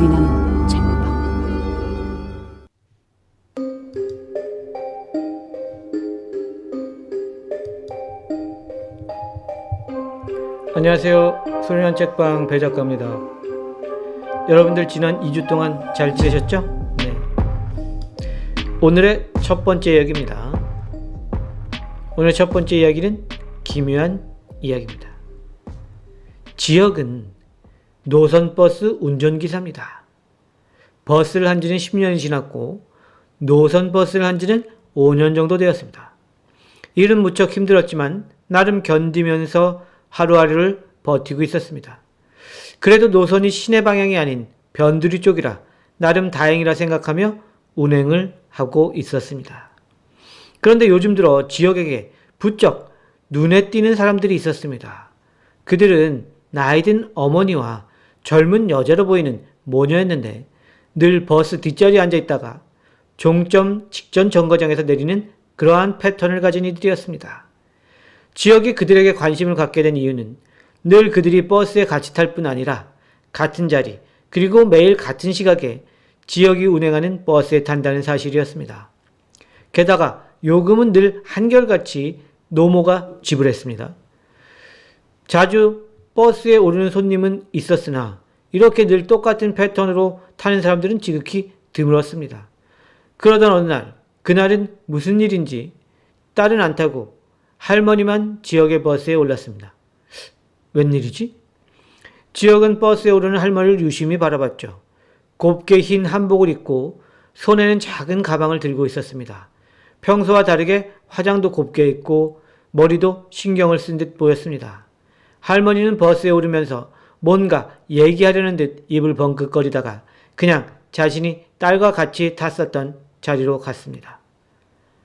소리나는 책방. 안녕하세요. 소리나는 책방 배 작가입니다. 여러분들 지난 2주 동안 잘 지내셨죠? 네. 오늘의 첫 번째 이야기입니다. 오늘 첫 번째 이야기는 기묘한 이야기입니다. 지역은 노선버스 운전기사입니다. 버스를 한 지는 10년이 지났고 노선버스를 한 지는 5년 정도 되었습니다. 일은 무척 힘들었지만 나름 견디면서 하루하루를 버티고 있었습니다. 그래도 노선이 시내 방향이 아닌 변두리 쪽이라 나름 다행이라 생각하며 운행을 하고 있었습니다. 그런데 요즘 들어 지역에게 부쩍 눈에 띄는 사람들이 있었습니다. 그들은 나이든 어머니와 젊은 여자로 보이는 모녀였는데 늘 버스 뒷자리에 앉아있다가 종점 직전 정거장에서 내리는 그러한 패턴을 가진 이들이었습니다. 지역이 그들에게 관심을 갖게 된 이유는 늘 그들이 버스에 같이 탈 뿐 아니라 같은 자리 그리고 매일 같은 시각에 지역이 운행하는 버스에 탄다는 사실이었습니다. 게다가 요금은 늘 한결같이 노모가 지불했습니다. 자주 버스에 오르는 손님은 있었으나 이렇게 늘 똑같은 패턴으로 타는 사람들은 지극히 드물었습니다. 그러던 어느 날, 그날은 무슨 일인지 딸은 안 타고 할머니만 지역의 버스에 올랐습니다. 웬일이지? 지역은 버스에 오르는 할머니를 유심히 바라봤죠. 곱게 흰 한복을 입고 손에는 작은 가방을 들고 있었습니다. 평소와 다르게 화장도 곱게 했고 머리도 신경을 쓴 듯 보였습니다. 할머니는 버스에 오르면서 뭔가 얘기하려는 듯 입을 벙긋거리다가 그냥 자신이 딸과 같이 탔었던 자리로 갔습니다.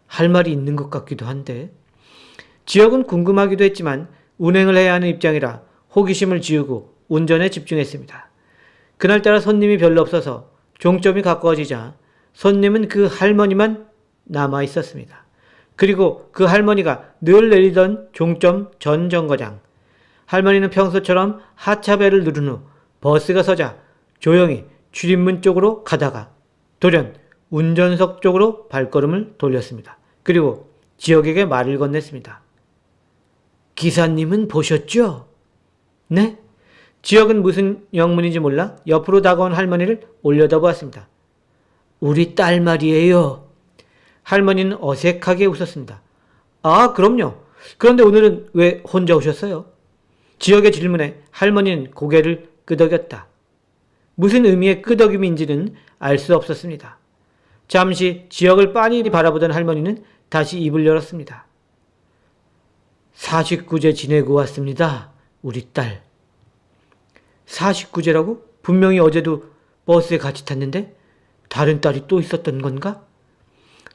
할 말이 있는 것 같기도 한데 지역은 궁금하기도 했지만 운행을 해야 하는 입장이라 호기심을 지우고 운전에 집중했습니다. 그날따라 손님이 별로 없어서 종점이 가까워지자 손님은 그 할머니만 남아 있었습니다. 그리고 그 할머니가 늘 내리던 종점 전 정거장. 할머니는 평소처럼 하차벨을 누른 후 버스가 서자 조용히 출입문 쪽으로 가다가 돌연 운전석 쪽으로 발걸음을 돌렸습니다. 그리고 지역에게 말을 건넸습니다. 기사님은 보셨죠? 네? 지역은 무슨 영문인지 몰라 옆으로 다가온 할머니를 올려다보았습니다. 우리 딸 말이에요. 할머니는 어색하게 웃었습니다. 아, 그럼요. 그런데 오늘은 왜 혼자 오셨어요? 지역의 질문에 할머니는 고개를 끄덕였다. 무슨 의미의 끄덕임인지는 알 수 없었습니다. 잠시 지역을 빤히 바라보던 할머니는 다시 입을 열었습니다. 49제 지내고 왔습니다. 우리 딸. 49제라고? 분명히 어제도 버스에 같이 탔는데 다른 딸이 또 있었던 건가?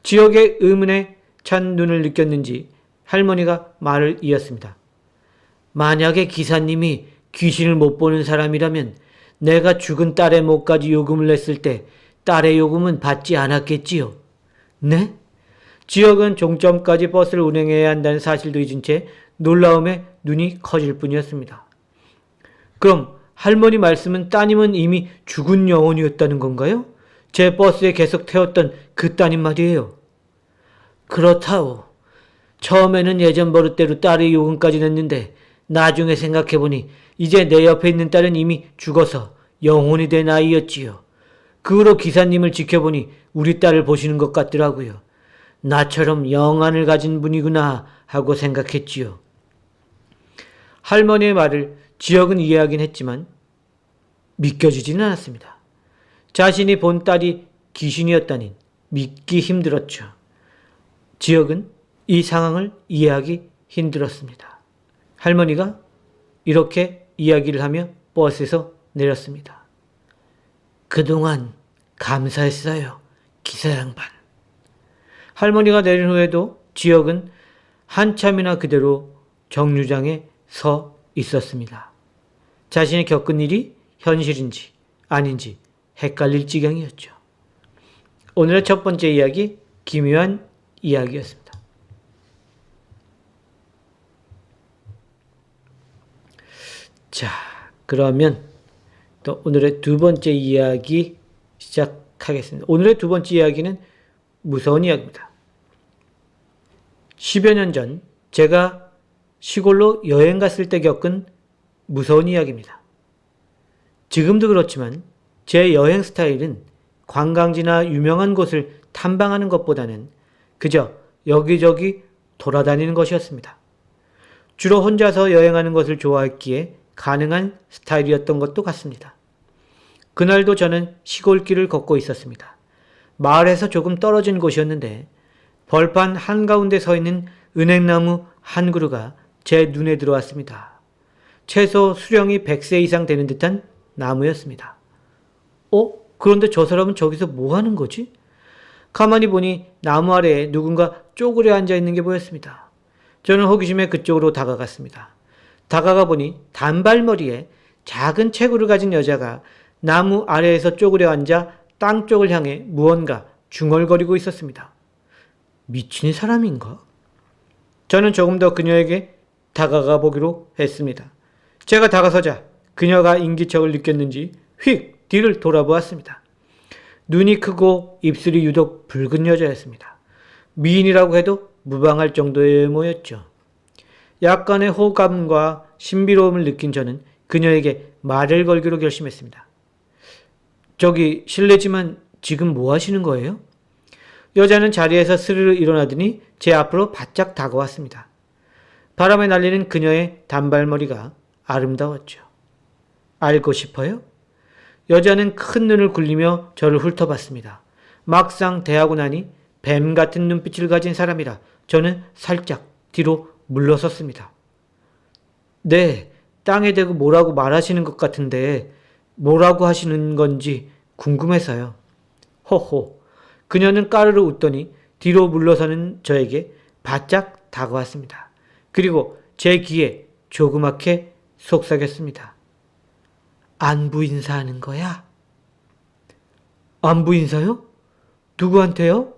지역의 의문에 찬 눈을 느꼈는지 할머니가 말을 이었습니다. 만약에 기사님이 귀신을 못 보는 사람이라면 내가 죽은 딸의 목까지 요금을 냈을 때 딸의 요금은 받지 않았겠지요. 네? 지역은 종점까지 버스를 운행해야 한다는 사실도 잊은 채 놀라움에 눈이 커질 뿐이었습니다. 그럼 할머니 말씀은 따님은 이미 죽은 영혼이었다는 건가요? 제 버스에 계속 태웠던 그 따님 말이에요. 그렇다오. 처음에는 예전 버릇대로 딸의 요금까지 냈는데 나중에 생각해보니 이제 내 옆에 있는 딸은 이미 죽어서 영혼이 된 아이였지요. 그 후로 기사님을 지켜보니 우리 딸을 보시는 것 같더라고요. 나처럼 영안을 가진 분이구나 하고 생각했지요. 할머니의 말을 지역은 이해하긴 했지만 믿겨지지는 않았습니다. 자신이 본 딸이 귀신이었다니 믿기 힘들었죠. 지역은 이 상황을 이해하기 힘들었습니다. 할머니가 이렇게 이야기를 하며 버스에서 내렸습니다. 그동안 감사했어요, 기사 양반. 할머니가 내린 후에도 지역은 한참이나 그대로 정류장에 서 있었습니다. 자신이 겪은 일이 현실인지 아닌지 헷갈릴 지경이었죠. 오늘의 첫 번째 이야기, 기묘한 이야기였습니다. 자, 그러면 또 오늘의 두 번째 이야기 시작하겠습니다. 오늘의 두 번째 이야기는 무서운 이야기입니다. 10여 년 전 제가 시골로 여행 갔을 때 겪은 무서운 이야기입니다. 지금도 그렇지만 제 여행 스타일은 관광지나 유명한 곳을 탐방하는 것보다는 그저 여기저기 돌아다니는 것이었습니다. 주로 혼자서 여행하는 것을 좋아했기에 가능한 스타일이었던 것도 같습니다. 그날도 저는 시골길을 걷고 있었습니다. 마을에서 조금 떨어진 곳이었는데 벌판 한가운데 서 있는 은행나무 한 그루가 제 눈에 들어왔습니다. 최소 수령이 100세 이상 되는 듯한 나무였습니다. 그런데 저 사람은 저기서 뭐 하는 거지? 가만히 보니 나무 아래에 누군가 쪼그려 앉아 있는 게 보였습니다. 저는 호기심에 그쪽으로 다가갔습니다. 다가가 보니 단발머리에 작은 체구를 가진 여자가 나무 아래에서 쪼그려 앉아 땅 쪽을 향해 무언가 중얼거리고 있었습니다. 미친 사람인가? 저는 조금 더 그녀에게 다가가 보기로 했습니다. 제가 다가서자 그녀가 인기척을 느꼈는지 휙 뒤를 돌아보았습니다. 눈이 크고 입술이 유독 붉은 여자였습니다. 미인이라고 해도 무방할 정도의 외모였죠. 약간의 호감과 신비로움을 느낀 저는 그녀에게 말을 걸기로 결심했습니다. 저기 실례지만 지금 뭐 하시는 거예요? 여자는 자리에서 스르르 일어나더니 제 앞으로 바짝 다가왔습니다. 바람에 날리는 그녀의 단발머리가 아름다웠죠. 알고 싶어요? 여자는 큰 눈을 굴리며 저를 훑어봤습니다. 막상 대하고 나니 뱀 같은 눈빛을 가진 사람이라 저는 살짝 뒤로 물러섰습니다. 네, 땅에 대고 뭐라고 말하시는 것 같은데 뭐라고 하시는 건지 궁금해서요. 호호. 그녀는 까르르 웃더니 뒤로 물러서는 저에게 바짝 다가왔습니다. 그리고 제 귀에 조그맣게 속삭였습니다. 안부 인사하는 거야? 안부 인사요? 누구한테요?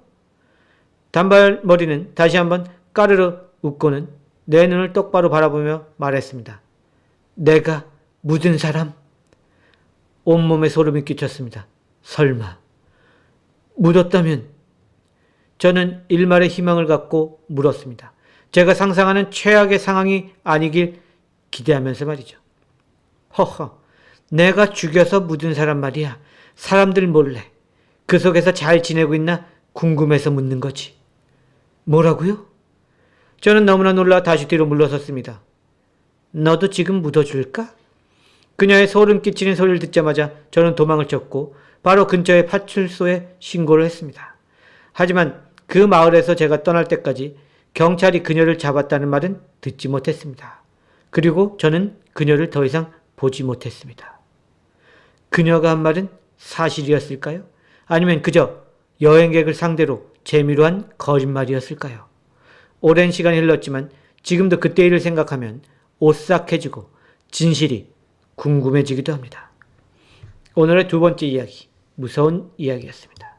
단발머리는 다시 한번 까르르 웃고는 내 눈을 똑바로 바라보며 말했습니다. 내가 묻은 사람? 온몸에 소름이 끼쳤습니다. 설마 묻었다면? 저는 일말의 희망을 갖고 물었습니다. 제가 상상하는 최악의 상황이 아니길 기대하면서 말이죠. 허허, 내가 죽여서 묻은 사람 말이야. 사람들 몰래 그 속에서 잘 지내고 있나 궁금해서 묻는 거지. 뭐라고요? 저는 너무나 놀라 다시 뒤로 물러섰습니다. 너도 지금 묻어줄까? 그녀의 소름 끼치는 소리를 듣자마자 저는 도망을 쳤고 바로 근처의 파출소에 신고를 했습니다. 하지만 그 마을에서 제가 떠날 때까지 경찰이 그녀를 잡았다는 말은 듣지 못했습니다. 그리고 저는 그녀를 더 이상 보지 못했습니다. 그녀가 한 말은 사실이었을까요? 아니면 그저 여행객을 상대로 재미로 한 거짓말이었을까요? 오랜 시간이 흘렀지만 지금도 그때 일을 생각하면 오싹해지고 진실이 궁금해지기도 합니다. 오늘의 두 번째 이야기, 무서운 이야기였습니다.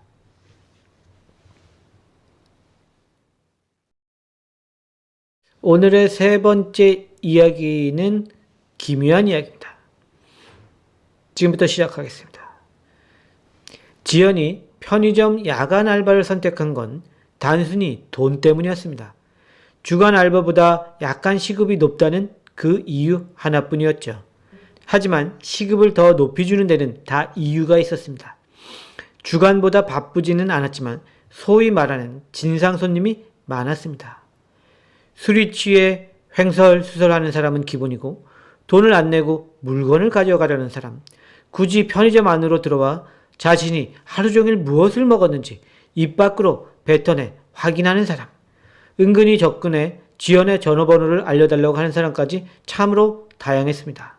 오늘의 세 번째 이야기는 기묘한 이야기입니다. 지금부터 시작하겠습니다. 지연이 편의점 야간 알바를 선택한 건 단순히 돈 때문이었습니다. 주간 알바보다 약간 시급이 높다는 그 이유 하나뿐이었죠. 하지만 시급을 더 높이 주는 데는 다 이유가 있었습니다. 주간보다 바쁘지는 않았지만 소위 말하는 진상 손님이 많았습니다. 술이 취해 횡설수설하는 사람은 기본이고 돈을 안 내고 물건을 가져가려는 사람, 굳이 편의점 안으로 들어와 자신이 하루 종일 무엇을 먹었는지 입 밖으로 뱉어내 확인하는 사람, 은근히 접근해 지연의 전화번호를 알려달라고 하는 사람까지 참으로 다양했습니다.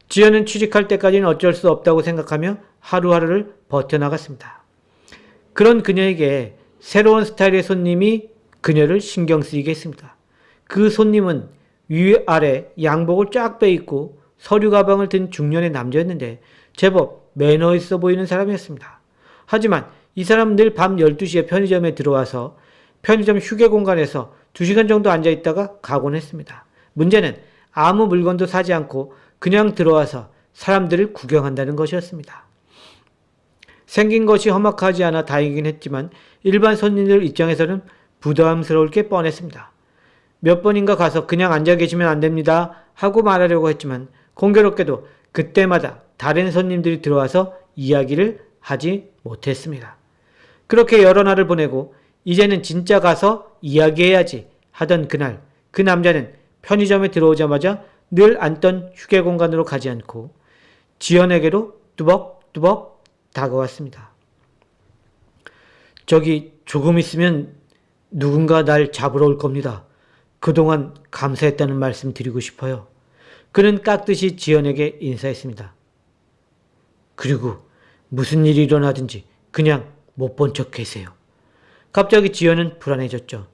지연은 취직할 때까지는 어쩔 수 없다고 생각하며 하루하루를 버텨나갔습니다. 그런 그녀에게 새로운 스타일의 손님이 그녀를 신경 쓰이게 했습니다. 그 손님은 위아래 양복을 쫙 빼입고 서류 가방을 든 중년의 남자였는데 제법 매너 있어 보이는 사람이었습니다. 하지만 이 사람은 늘 밤 12시에 편의점에 들어와서 편의점 휴게 공간에서 2시간 정도 앉아있다가 가곤 했습니다. 문제는 아무 물건도 사지 않고 그냥 들어와서 사람들을 구경한다는 것이었습니다. 생긴 것이 험악하지 않아 다행이긴 했지만 일반 손님들 입장에서는 부담스러울 게 뻔했습니다. 몇 번인가 가서 그냥 앉아 계시면 안 됩니다 하고 말하려고 했지만 공교롭게도 그때마다 다른 손님들이 들어와서 이야기를 하지 못했습니다. 그렇게 여러 날을 보내고 이제는 진짜 가서 이야기해야지 하던 그날, 그 남자는 편의점에 들어오자마자 늘 앉던 휴게 공간으로 가지 않고 지연에게로 뚜벅뚜벅 다가왔습니다. 저기 조금 있으면 누군가 날 잡으러 올 겁니다. 그동안 감사했다는 말씀 드리고 싶어요. 그는 깍듯이 지연에게 인사했습니다. 그리고 무슨 일이 일어나든지 그냥 못 본 척 계세요. 갑자기 지연은 불안해졌죠.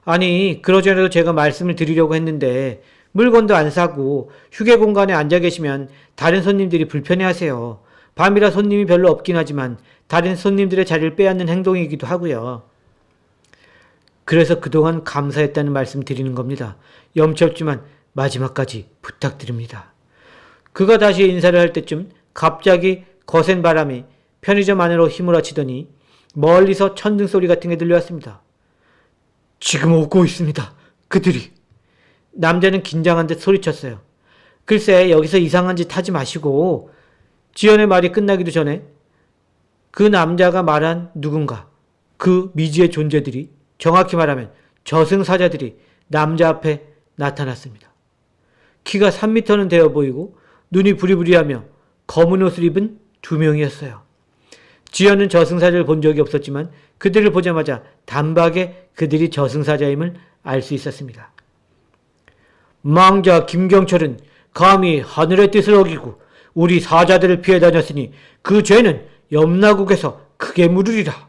아니, 그러전에도 제가 말씀을 드리려고 했는데 물건도 안 사고 휴게 공간에 앉아 계시면 다른 손님들이 불편해하세요. 밤이라 손님이 별로 없긴 하지만 다른 손님들의 자리를 빼앗는 행동이기도 하고요. 그래서 그동안 감사했다는 말씀 드리는 겁니다. 염치 없지만 마지막까지 부탁드립니다. 그가 다시 인사를 할 때쯤 갑자기 거센 바람이 편의점 안으로 휘몰아치더니 멀리서 천둥 소리 같은 게 들려왔습니다. 지금 오고 있습니다. 그들이. 남자는 긴장한 듯 소리쳤어요. 글쎄, 여기서 이상한 짓 하지 마시고. 지연의 말이 끝나기도 전에 그 남자가 말한 누군가, 그 미지의 존재들이, 정확히 말하면 저승사자들이 남자 앞에 나타났습니다. 키가 3m는 되어 보이고 눈이 부리부리하며 검은 옷을 입은 2명이었어요. 지연은 저승사자를 본 적이 없었지만 그들을 보자마자 단박에 그들이 저승사자임을 알 수 있었습니다. 망자 김경철은 감히 하늘의 뜻을 어기고 우리 사자들을 피해 다녔으니 그 죄는 염라국에서 크게 물으리라.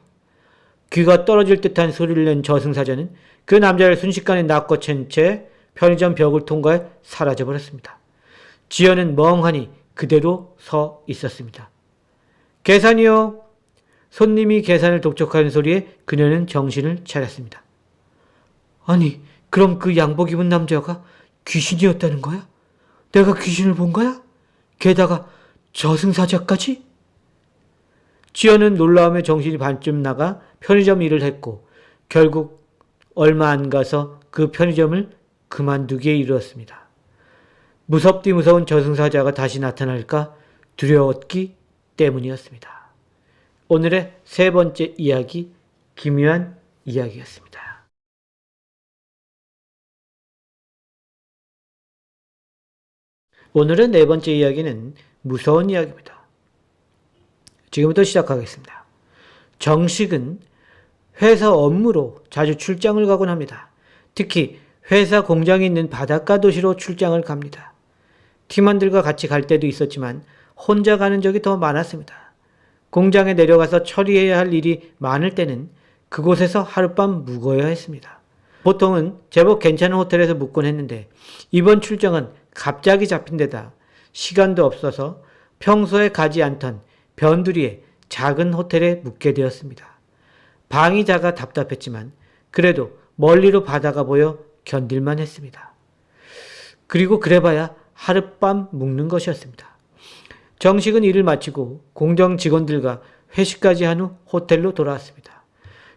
귀가 떨어질 듯한 소리를 낸 저승사자는 그 남자를 순식간에 낚아챈 채 편의점 벽을 통과해 사라져버렸습니다. 지연은 멍하니 그대로 서 있었습니다. 계산이요. 손님이 계산을 독촉하는 소리에 그녀는 정신을 차렸습니다. 아니, 그럼 그 양복 입은 남자가 귀신이었다는 거야? 내가 귀신을 본 거야? 게다가 저승사자까지? 지연은 놀라움에 정신이 반쯤 나가 편의점 일을 했고 결국 얼마 안 가서 그 편의점을 그만두기에 이르렀습니다. 무섭디 무서운 저승사자가 다시 나타날까 두려웠기 때문이었습니다. 오늘의 세 번째 이야기, 기묘한 이야기였습니다. 오늘의 네 번째 이야기는 무서운 이야기입니다. 지금부터 시작하겠습니다. 정식은 회사 업무로 자주 출장을 가곤 합니다. 특히 회사 공장이 있는 바닷가 도시로 출장을 갑니다. 팀원들과 같이 갈 때도 있었지만 혼자 가는 적이 더 많았습니다. 공장에 내려가서 처리해야 할 일이 많을 때는 그곳에서 하룻밤 묵어야 했습니다. 보통은 제법 괜찮은 호텔에서 묵곤 했는데 이번 출장은 갑자기 잡힌 데다 시간도 없어서 평소에 가지 않던 변두리의 작은 호텔에 묵게 되었습니다. 방이 작아 답답했지만 그래도 멀리로 바다가 보여 견딜만 했습니다. 그리고 그래봐야 하룻밤 묵는 것이었습니다. 정식은 일을 마치고 공장 직원들과 회식까지 한 후 호텔로 돌아왔습니다.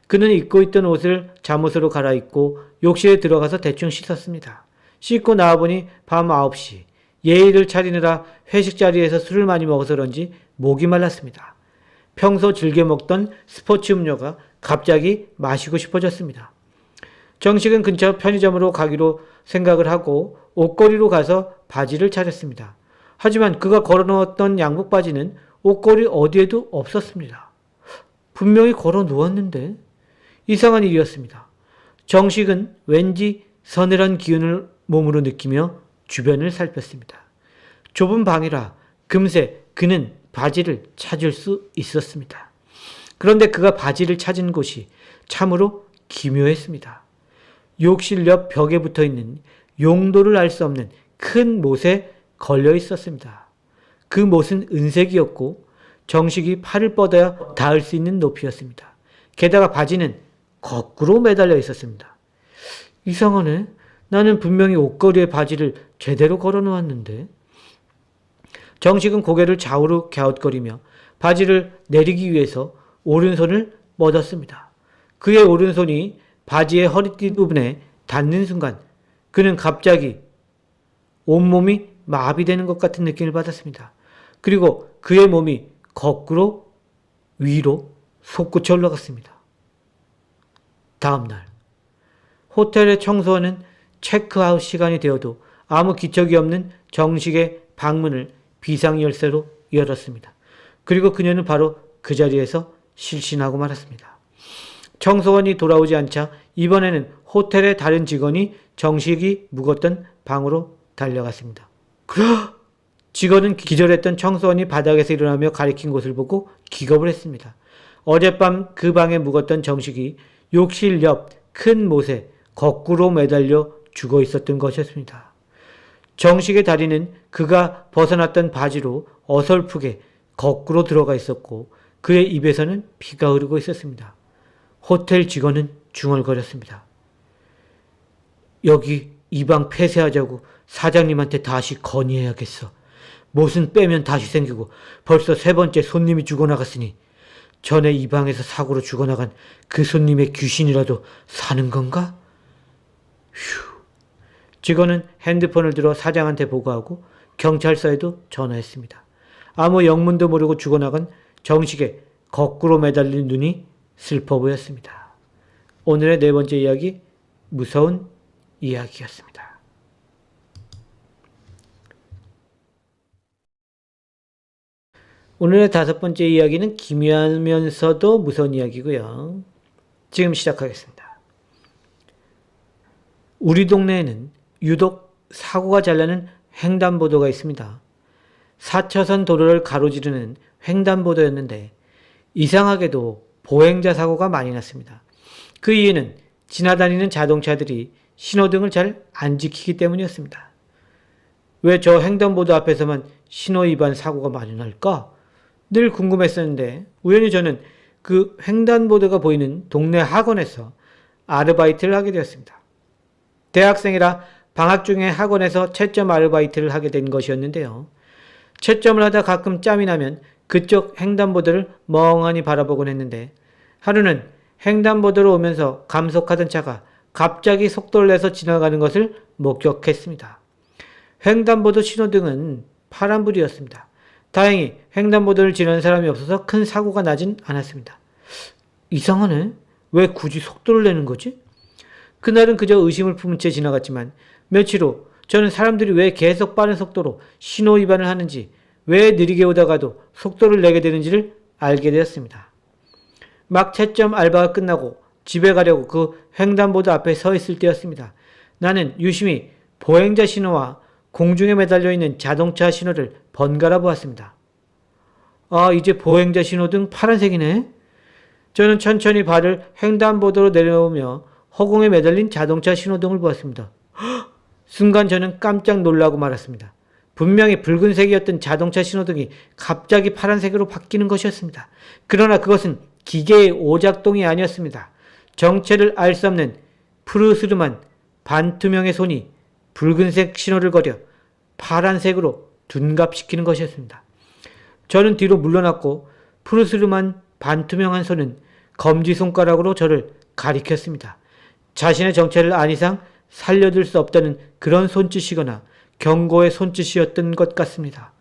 그는 입고 있던 옷을 잠옷으로 갈아입고 욕실에 들어가서 대충 씻었습니다. 씻고 나와보니 밤 9시. 예의를 차리느라 회식 자리에서 술을 많이 먹어서 그런지 목이 말랐습니다. 평소 즐겨 먹던 스포츠 음료가 갑자기 마시고 싶어졌습니다. 정식은 근처 편의점으로 가기로 생각을 하고 옷걸이로 가서 바지를 찾았습니다. 하지만 그가 걸어놓았던 양복 바지는 옷걸이 어디에도 없었습니다. 분명히 걸어놓았는데 이상한 일이었습니다. 정식은 왠지 서늘한 기운을 몸으로 느끼며 주변을 살폈습니다. 좁은 방이라 금세 그는 바지를 찾을 수 있었습니다. 그런데 그가 바지를 찾은 곳이 참으로 기묘했습니다. 욕실 옆 벽에 붙어있는 용도를 알 수 없는 큰 못에 걸려 있었습니다. 그 못은 은색이었고 정식이 팔을 뻗어야 닿을 수 있는 높이였습니다. 게다가 바지는 거꾸로 매달려 있었습니다. 이상하네. 나는 분명히 옷걸이에 바지를 제대로 걸어 놓았는데. 정식은 고개를 좌우로 갸웃거리며 바지를 내리기 위해서 오른손을 뻗었습니다. 그의 오른손이 바지의 허리띠 부분에 닿는 순간 그는 갑자기 온몸이 마비되는 것 같은 느낌을 받았습니다. 그리고 그의 몸이 거꾸로 위로 솟구쳐 올라갔습니다. 다음날 호텔의 청소원은 체크아웃 시간이 되어도 아무 기척이 없는 정식의 방문을 비상열쇠로 열었습니다. 그리고 그녀는 바로 그 자리에서 실신하고 말았습니다. 청소원이 돌아오지 않자 이번에는 호텔의 다른 직원이 정식이 묵었던 방으로 달려갔습니다. 직원은 기절했던 청소원이 바닥에서 일어나며 가리킨 곳을 보고 기겁을 했습니다. 어젯밤 그 방에 묵었던 정식이 욕실 옆 큰 못에 거꾸로 매달려 죽어 있었던 것이었습니다. 정식의 다리는 그가 벗어났던 바지로 어설프게 거꾸로 들어가 있었고 그의 입에서는 피가 흐르고 있었습니다. 호텔 직원은 중얼거렸습니다. 여기 이 방 폐쇄하자고 사장님한테 다시 건의해야겠어. 못은 빼면 다시 생기고 벌써 3번째 손님이 죽어나갔으니 전에 이 방에서 사고로 죽어나간 그 손님의 귀신이라도 사는 건가? 휴. 직원은 핸드폰을 들어 사장한테 보고하고 경찰서에도 전화했습니다. 아무 영문도 모르고 죽어나간 정식의 거꾸로 매달린 눈이 슬퍼 보였습니다. 오늘의 4번째 이야기, 무서운 이야기였습니다. 오늘의 5번째 이야기는 기묘하면서도 무서운 이야기고요. 지금 시작하겠습니다. 우리 동네에는 유독 사고가 잘 나는 횡단보도가 있습니다. 4차선 도로를 가로지르는 횡단보도였는데 이상하게도 보행자 사고가 많이 났습니다. 그 이유는 지나다니는 자동차들이 신호등을 잘 안 지키기 때문이었습니다. 왜 저 횡단보도 앞에서만 신호 위반 사고가 많이 날까? 늘 궁금했었는데 우연히 저는 그 횡단보도가 보이는 동네 학원에서 아르바이트를 하게 되었습니다. 대학생이라 방학 중에 학원에서 채점 아르바이트를 하게 된 것이었는데요. 채점을 하다 가끔 짬이 나면 그쪽 횡단보도를 멍하니 바라보곤 했는데 하루는 횡단보도로 오면서 감속하던 차가 갑자기 속도를 내서 지나가는 것을 목격했습니다. 횡단보도 신호등은 파란불이었습니다. 다행히 횡단보도를 지나는 사람이 없어서 큰 사고가 나진 않았습니다. 이상하네. 왜 굳이 속도를 내는 거지? 그날은 그저 의심을 품은 채 지나갔지만 며칠 후 저는 사람들이 왜 계속 빠른 속도로 신호 위반을 하는지, 왜 느리게 오다가도 속도를 내게 되는지를 알게 되었습니다. 막 채점 알바가 끝나고 집에 가려고 그 횡단보도 앞에 서 있을 때였습니다. 나는 유심히 보행자 신호와 공중에 매달려 있는 자동차 신호를 번갈아 보았습니다. 아, 이제 보행자 신호등 파란색이네. 저는 천천히 발을 횡단보도로 내려오며 허공에 매달린 자동차 신호등을 보았습니다. 순간 저는 깜짝 놀라고 말았습니다. 분명히 붉은색이었던 자동차 신호등이 갑자기 파란색으로 바뀌는 것이었습니다. 그러나 그것은 기계의 오작동이 아니었습니다. 정체를 알 수 없는 푸르스름한 반투명의 손이 붉은색 신호를 거려 파란색으로 둔갑시키는 것이었습니다. 저는 뒤로 물러났고 푸르스름한 반투명한 손은 검지손가락으로 저를 가리켰습니다. 자신의 정체를 안 이상 살려둘 수 없다는 그런 손짓이거나 경고의 손짓이었던 것 같습니다.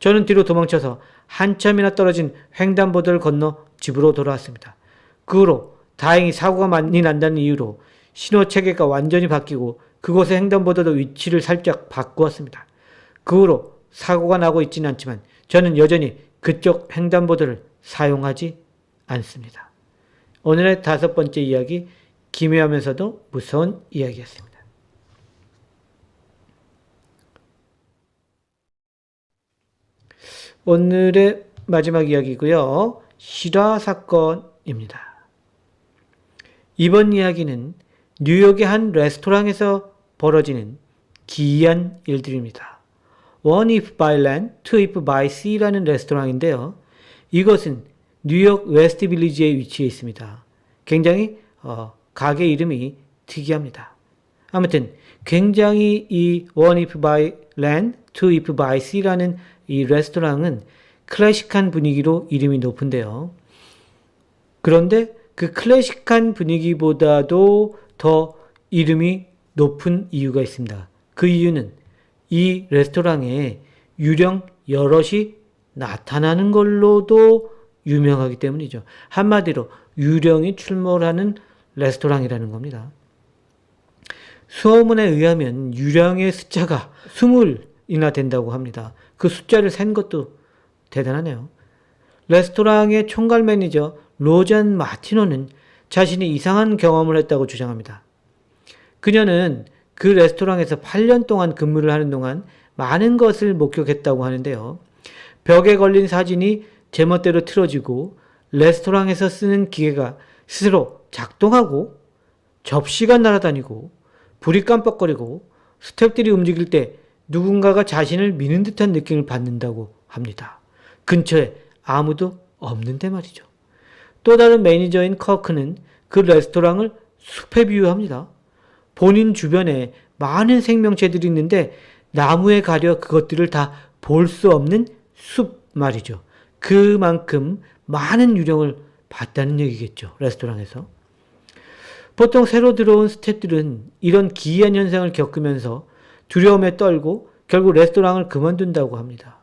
저는 뒤로 도망쳐서 한참이나 떨어진 횡단보도를 건너 집으로 돌아왔습니다. 그 후로 다행히 사고가 많이 난다는 이유로 신호체계가 완전히 바뀌고 그곳의 횡단보도도 위치를 살짝 바꾸었습니다. 그 후로 사고가 나고 있지는 않지만 저는 여전히 그쪽 횡단보도를 사용하지 않습니다. 오늘의 5번째 이야기, 기묘하면서도 무서운 이야기였습니다. 오늘의 마지막 이야기고요. 실화 사건입니다. 이번 이야기는 뉴욕의 한 레스토랑에서 벌어지는 기이한 일들입니다. One if by land, two if by sea라는 레스토랑인데요. 이것은 뉴욕 웨스트 빌리지에 위치해 있습니다. 굉장히 가게 이름이 특이합니다. 아무튼 굉장히 이 One if by land, two if by sea라는 이 레스토랑은 클래식한 분위기로 이름이 높은데요. 그런데 그 클래식한 분위기보다도 더 이름이 높은 이유가 있습니다. 그 이유는 이 레스토랑에 유령 여럿이 나타나는 걸로도 유명하기 때문이죠. 한마디로 유령이 출몰하는 레스토랑이라는 겁니다. 소문에 의하면 유령의 숫자가 20이나 된다고 합니다. 그 숫자를 센 것도 대단하네요. 레스토랑의 총괄 매니저 로잔 마티노는 자신이 이상한 경험을 했다고 주장합니다. 그녀는 그 레스토랑에서 8년 동안 근무를 하는 동안 많은 것을 목격했다고 하는데요. 벽에 걸린 사진이 제멋대로 틀어지고 레스토랑에서 쓰는 기계가 스스로 작동하고 접시가 날아다니고 불이 깜빡거리고 스태프들이 움직일 때 누군가가 자신을 미는 듯한 느낌을 받는다고 합니다. 근처에 아무도 없는데 말이죠. 또 다른 매니저인 커크는 그 레스토랑을 숲에 비유합니다. 본인 주변에 많은 생명체들이 있는데 나무에 가려 그것들을 다 볼 수 없는 숲 말이죠. 그만큼 많은 유령을 봤다는 얘기겠죠. 레스토랑에서. 보통 새로 들어온 스태프들은 이런 기이한 현상을 겪으면서 두려움에 떨고 결국 레스토랑을 그만둔다고 합니다.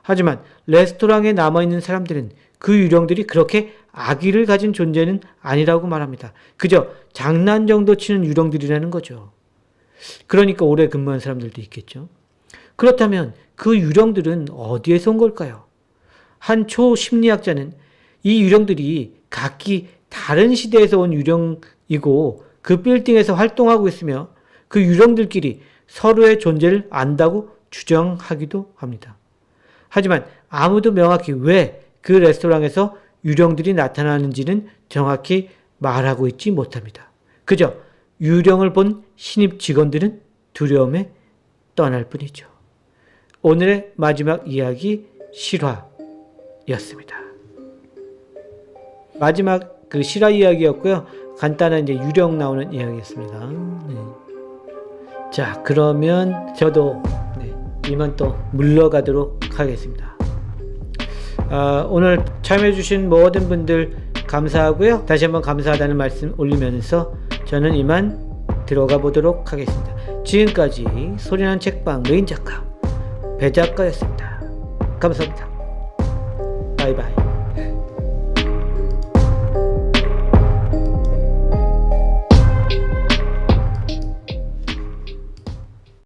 하지만 레스토랑에 남아있는 사람들은 그 유령들이 그렇게 악의를 가진 존재는 아니라고 말합니다. 그저 장난 정도 치는 유령들이라는 거죠. 그러니까 오래 근무한 사람들도 있겠죠. 그렇다면 그 유령들은 어디에서 온 걸까요? 한 초심리학자는 이 유령들이 각기 다른 시대에서 온 유령이고 그 빌딩에서 활동하고 있으며 그 유령들끼리 서로의 존재를 안다고 주장하기도 합니다. 하지만 아무도 명확히 왜 그 레스토랑에서 유령들이 나타나는지는 정확히 말하고 있지 못합니다. 그저 유령을 본 신입 직원들은 두려움에 떠날 뿐이죠. 오늘의 마지막 이야기 실화였습니다. 마지막 그 실화 이야기였고요. 간단한 이제 유령 나오는 이야기였습니다. 네. 자, 그러면 저도 이만 또 물러가도록 하겠습니다. 오늘 참여해주신 모든 분들 감사하고요. 다시 한번 감사하다는 말씀 올리면서 저는 이만 들어가 보도록 하겠습니다. 지금까지 소리나는 책방 메인 작가 배 작가였습니다. 감사합니다. 바이바이.